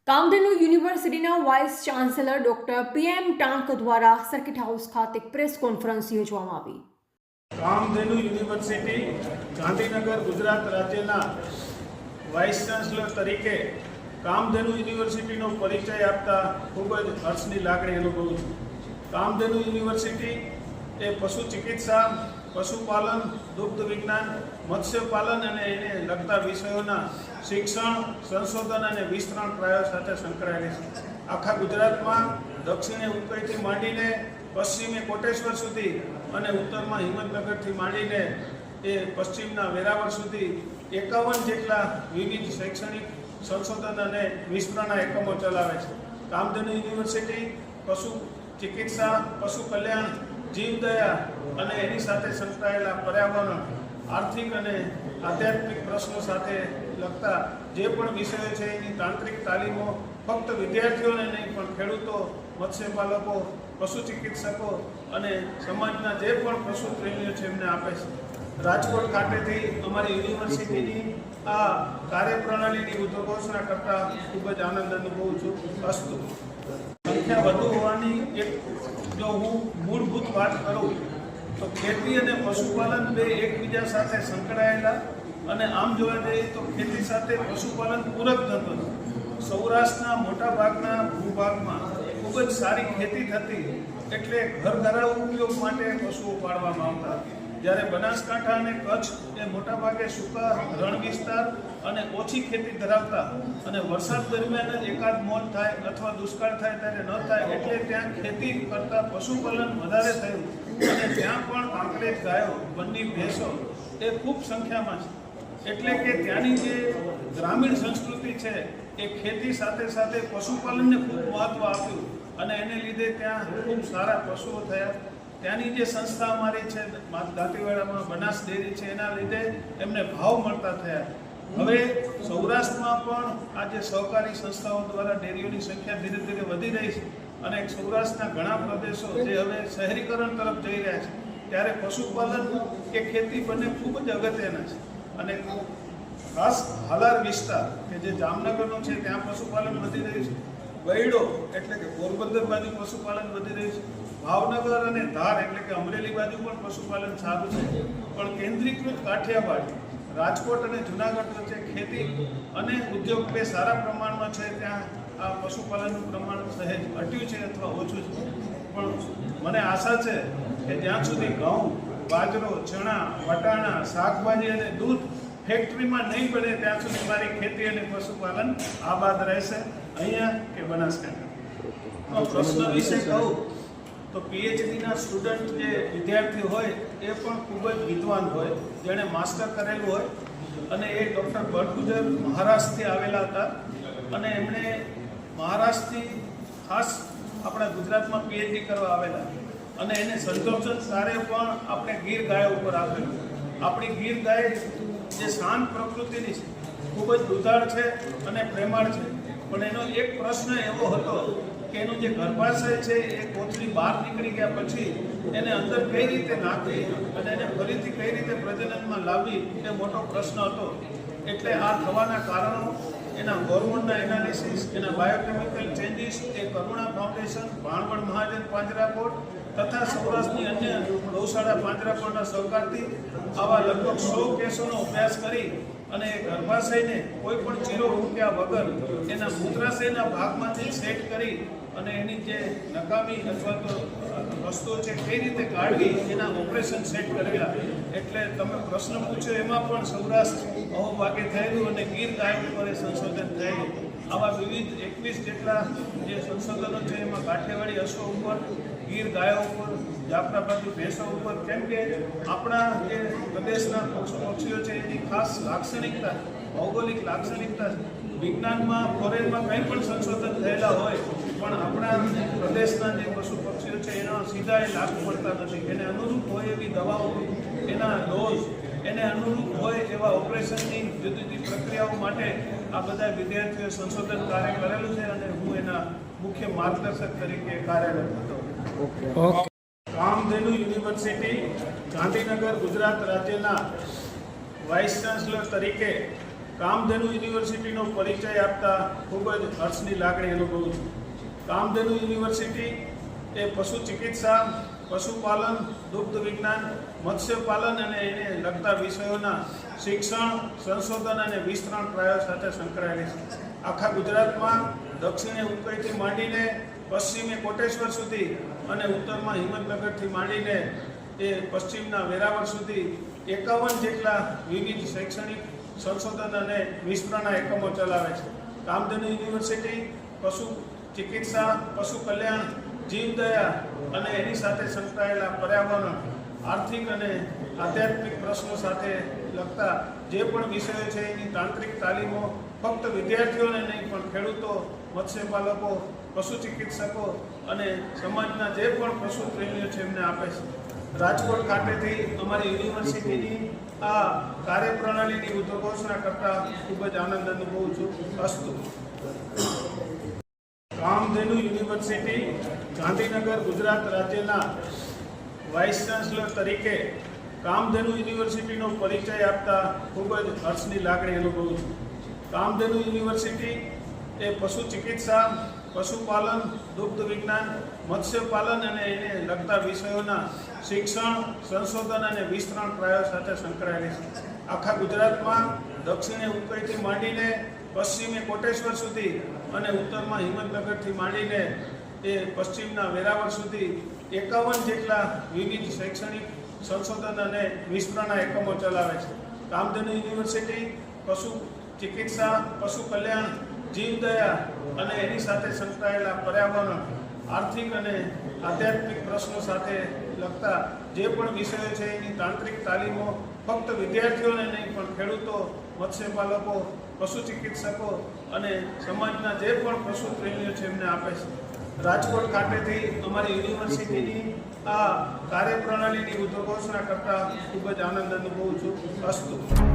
કામધેનુ યુનિવર્સિટીના vice chancellor doctor PM ટાંક દ્વારા circuit house ખાતે પ્રેસ કોન્ફરન્સ યોજવામાં આવી। કામધેનુ યુનિવર્સિટી ગાંધીનગર ગુજરાત રાજ્યના વાઇસ ચાન્સલર તરીકે કામધેનુ યુનિવર્સિટીનો પરિચય આપતા ખૂબ જ હર્ષની લાગણી અનુભવું છું। કામધેનુ યુનિવર્સિટી એ પશુ ચિકિત્સા, પશુપાલન, દુગ્ધ વિજ્ઞાન, મત્સ્યપાલન અને એને લગતા વિષયોના શિક્ષણ, સંશોધન અને વિસ્તરણ ટ્રાયલ સાથે સંકળાયેલી છે। આખા ગુજરાતમાં દક્ષિણે ઉકાઈથી માંડીને પશ્ચિમે કોટેશ્વર સુધી અને ઉત્તરમાં હિંમતનગરથી માંડીને એ પશ્ચિમના વેરાવળ સુધી 51 જેટલા વિવિધ શૈક્ષણિક સંશોધન અને વિસ્તરણના એકમો ચલાવે છે। કામધેનુ યુનિવર્સિટી પશુ ચિકિત્સા, પશુ કલ્યાણ, જીવદયા અને એની સાથે સંકળાયેલા પર્યાવરણ, આર્થિક અને આધ્યાત્મિક પ્રશ્નો સાથે લગતા જે પણ વિષયો છે એની તાંત્રિક તાલીમો ફક્ત વિદ્યાર્થીઓને નહીં પણ ખેડૂતો, મત્સ્યપાલકો, પશુ ચિકિત્સકો અને સમાજના જે પણ પશુ પ્રેમીઓ છે એમને આપે છે। રાજકોટ ખાતેથી અમારી યુનિવર્સિટીની આ કાર્યપ્રણાલીની ઉદ્ઘોષણા કરતા ખૂબ જ આનંદ અનુભવું છું। અસ્તુ સંખ્યા વધુ હોવાની એક જો હું મૂળભૂત વાત કરું તો ખેતી અને પશુપાલન બે એકબીજા સાથે સંકળાયેલા અને આમ જોવા જઈએ તો ખેતી સાથે પશુપાલન પૂરક ધંધો છે। સૌરાષ્ટ્રના મોટા ભાગના ભૂભાગમાં ખૂબ જ સારી ખેતી થતી એટલે ઘરઘરાઉ ઉપયોગ માટે પશુઓ પાળવામાં આવતા, જ્યારે બનાસકાંઠા અને કચ્છ એ મોટાભાગે સૂકા રણ વિસ્તાર અને ઓછી ખેતી ધરાવતા અને વરસાદ દરમિયાન જ એકાદ મોલ થાય અથવા દુષ્કાળ થાય ત્યારે ન થાય એટલે ત્યાં ખેતી કરતાં પશુપાલન વધારે થયું અને ત્યાં પણ કાંકરેજ ગાયો, બંની ભેંસો એ ખૂબ સંખ્યામાં છે। એટલે કે ત્યાંની જે ગ્રામીણ સંસ્કૃતિ છે એ ખેતી સાથે સાથે પશુપાલનને ખૂબ મહત્ત્વ આપ્યું અને એને લીધે ત્યાં ખૂબ સારા પશુઓ થયા। ત્યાંની જે સંસ્થા અમારી છે દાંતીવાડામાં બનાસ ડેરી છે એના લીધે એમને ભાવ મળતા થયા। હવે સૌરાષ્ટ્રમાં પણ આજે સહકારી સંસ્થાઓ દ્વારા ડેરીઓની સંખ્યા ધીરે ધીરે વધી રહી છે અને સૌરાષ્ટ્રના ઘણા પ્રદેશો જે હવે શહેરીકરણ તરફ જઈ રહ્યા છે ત્યારે પશુપાલન કે ખેતી બંને ખૂબ જ અગત્યના છે। અને ખાસ હાલાર વિસ્તાર કે જે જામનગરનો છે ત્યાં પશુપાલન વધી રહ્યું છે। ગયડો એટલે કે પોરબંદર બાજુ પશુપાલન વધી રહ્યું છે। ભાવનગર અને ધાર એટલે કે અમરેલી બાજુ પણ પશુપાલન સારું છે, પણ કેન્દ્રીકૃત કાઠિયાવાડ, રાજકોટ અને જૂનાગઢ વચ્ચે ખેતી અને ઉદ્યોગ બે સારા પ્રમાણમાં છે, ત્યાં આ પશુપાલનનું પ્રમાણ સહેજ ઘટ્યું છે અથવા ઓછું છે। પણ મને આશા છે કે જ્યાં સુધી ઘઉં, બાજરો, ચણા, વટાણા, શાકભાજી અને દૂધ ફેક્ટરીમાં નહીં પડે ત્યાં સુધી મારી ખેતી અને પશુપાલન આબાદ રહેશે અહીંયા કે બનાસકાંઠા। પ્રશ્ન વિશે કહું તો પીએચડીના સ્ટુડન્ટ જે વિદ્યાર્થી હોય એ પણ ખૂબ જ વિદ્વાન હોય, જેણે માસ્ટર કરેલું હોય અને એ ડૉક્ટર બડગુજર મહારાષ્ટ્રથી આવેલા હતા અને એમણે મહારાષ્ટ્રથી ખાસ આપણા ગુજરાતમાં પીએચડી કરવા આવેલા અને એને સંશોધન કાર્ય પણ આપણે ગીર ગાય ઉપર આપેલું। આપણી ગીર ગાય જે શાંત પ્રકૃતિની છે, ખૂબ જ દુધાળ છે અને પ્રેમાળ છે, પણ એનો એક પ્રશ્ન એવો હતો કે એનું જે ગર્ભાશય છે એ કોથળી બહાર નીકળી ગયા પછી એને અંદર કઈ રીતે નાખવી અને એને ફરીથી કઈ રીતે પ્રજનનમાં લાવવી એ મોટો પ્રશ્ન હતો। એટલે આ થવાના કારણો, એના હોર્મોનના એનાલિસિસ, એના બાયોકેમિકલ ચેન્જીસ એ કરુણા ફાઉન્ડેશન, ભાણવડ મહાજન પાંજરાપોળ તથા સૌરાષ્ટ્રની અન્ય ગૌશાળા પાંજરાપોળના સહકારથી આવા લગભગ 100 કેસોનો અભ્યાસ કરી અને એ ગર્ભાશયને કોઈ પણ ચીરો મૂક્યા વગર એના મૂત્રાશયના ભાગમાંથી સેટ કરી અને એની જે નકામી અથવા તો વસ્તુઓ છે કઈ રીતે કાઢવી એના ઓપરેશન સેટ કરેલા। એટલે તમે પ્રશ્ન પૂછ્યો એમાં પણ સૌરાષ્ટ્ર અહોભાગે થયેલું અને ગીર ગાય ઉપર એ સંશોધન થયેલું। આવા વિવિધ 21 જેટલા જે સંશોધનો છે એમાં કાઠિયાવાડી અશ્વ ઉપર, ગીર ગાયો ઉપર, જાફરાબાદી ભેંસો ઉપર, કેમ કે આપણા જે પ્રદેશના પક્ષીઓ છે એની ખાસ લાક્ષણિકતા, ભૌગોલિક લાક્ષણિકતા છે। વિજ્ઞાનમાં, ફોરેનમાં કંઈ પણ સંશોધન થયેલા હોય પણ આપણા પ્રદેશના જે પશુ પક્ષીઓ છે એના સીધા એ લાભ મળતા નથી। એને અનુરૂપ હોય એવી દવાઓ, એના ડોઝ, એને અનુરૂપ હોય એવા ઓપરેશનની જુદી જુદી પ્રક્રિયાઓ માટે આ બધા વિદ્યાર્થીઓએ સંશોધન કાર્ય કરેલું છે અને હું એના મુખ્ય માર્ગદર્શક તરીકે કાર્યરત હતો। કામધેનુ યુનિવર્સિટી ગાંધીનગર ગુજરાત રાજ્યના વાઇસ ચાન્સલર તરીકે કામધેનુ યુનિવર્સિટીનો પરિચય આપતા ખૂબ જ હર્ષની લાગણી અનુભવું છું. કામધેનુ યુનિવર્સિટી એ પશુ ચિકિત્સા, પશુપાલન, દુગ્ધ વિજ્ઞાન, મત્સ્યપાલન અને એને લગતા વિષયોના શિક્ષણ, સંશોધન અને વિસ્તરણ પ્રયાસ સાથે સંકળાયેલી છે. આખા ગુજરાતમાં દક્ષિણે ઉકાઈથી માંડીને પશ્ચિમે કોટેશ્વર સુધી અને ઉત્તરમાં હિંમતનગરથી માંડીને એ પશ્ચિમના વેરાવળ સુધી 51 જેટલા વિવિધ શૈક્ષણિક સંશોધન અને વિસ્તરણના એકમો ચલાવે છે. કામધેનુ યુનિવર્સિટી પશુ ચિકિત્સા, પશુ કલ્યાણ, જીવદયા અને એની સાથે સંકળાયેલા પર્યાવરણ, આર્થિક અને આધ્યાત્મિક પ્રશ્નો સાથે લગતા જે પણ વિષયો છે એની તાંત્રિક તાલીમો ફક્ત વિદ્યાર્થીઓને નહીં પણ ખેડૂતો, મત્સ્યપાલકો, પશુ ચિકિત્સકો અને સમાજના જે પણ પશુ પ્રેમીઓ છે એમને આપે છે. રાજકોટ ખાતેથી અમારી યુનિવર્સિટીની આ કાર્યપ્રણાલીની ઉદ્ઘોષણા કરતા ખૂબ જ આનંદ અનુભવું છું. અસ્તુ. કામધેનુ યુનિવર્સિટી ગાંધીનગર ગુજરાત રાજ્યના વાઇસ ચાન્સલર તરીકે કામધેનુ યુનિવર્સિટીનો પરિચય આપતા ખૂબ જ હર્ષની લાગણી અનુભવું છું. કામધેનુ યુનિવર્સિટી એ પશુ ચિકિત્સા, પશુપાલન, દુગ્ધ વિજ્ઞાન, મત્સ્યપાલન અને એને લગતા વિષયોના શિક્ષણ, સંશોધન અને વિસ્તરણ પ્રયાસ સાથે સંકળાયેલી છે. આખા ગુજરાતમાં દક્ષિણે ઉકાઈથી માંડીને પશ્ચિમે કોટેશ્વર સુધી અને ઉત્તરમાં હિંમતનગરથી માંડીને એ પશ્ચિમના વેરાવળ સુધી 51 જેટલા વિવિધ શૈક્ષણિક સંશોધન અને વિસ્તરણના એકમો ચલાવે છે. કામધેનુ યુનિવર્સિટી પશુ ચિકિત્સા, પશુ કલ્યાણ, જીવદયા અને એની સાથે સંકળાયેલા પર્યાવરણ, આર્થિક અને આધ્યાત્મિક પ્રશ્નો સાથે લગતા જે પણ વિષયો છે એની તાંત્રિક તાલીમો ફક્ત વિદ્યાર્થીઓને નહીં પણ ખેડૂતો, મત્સ્યપાલકો, પશુ ચિકિત્સકો અને સમાજના જે પણ પશુ પ્રેમીઓ છે એમને આપે છે. રાજકોટ ખાતેથી અમારી યુનિવર્સિટીની આ કાર્યપ્રણાલીની ઉદ્ઘોષણા કરતા ખૂબ જ આનંદ અનુભવું છું. અસ્તુ.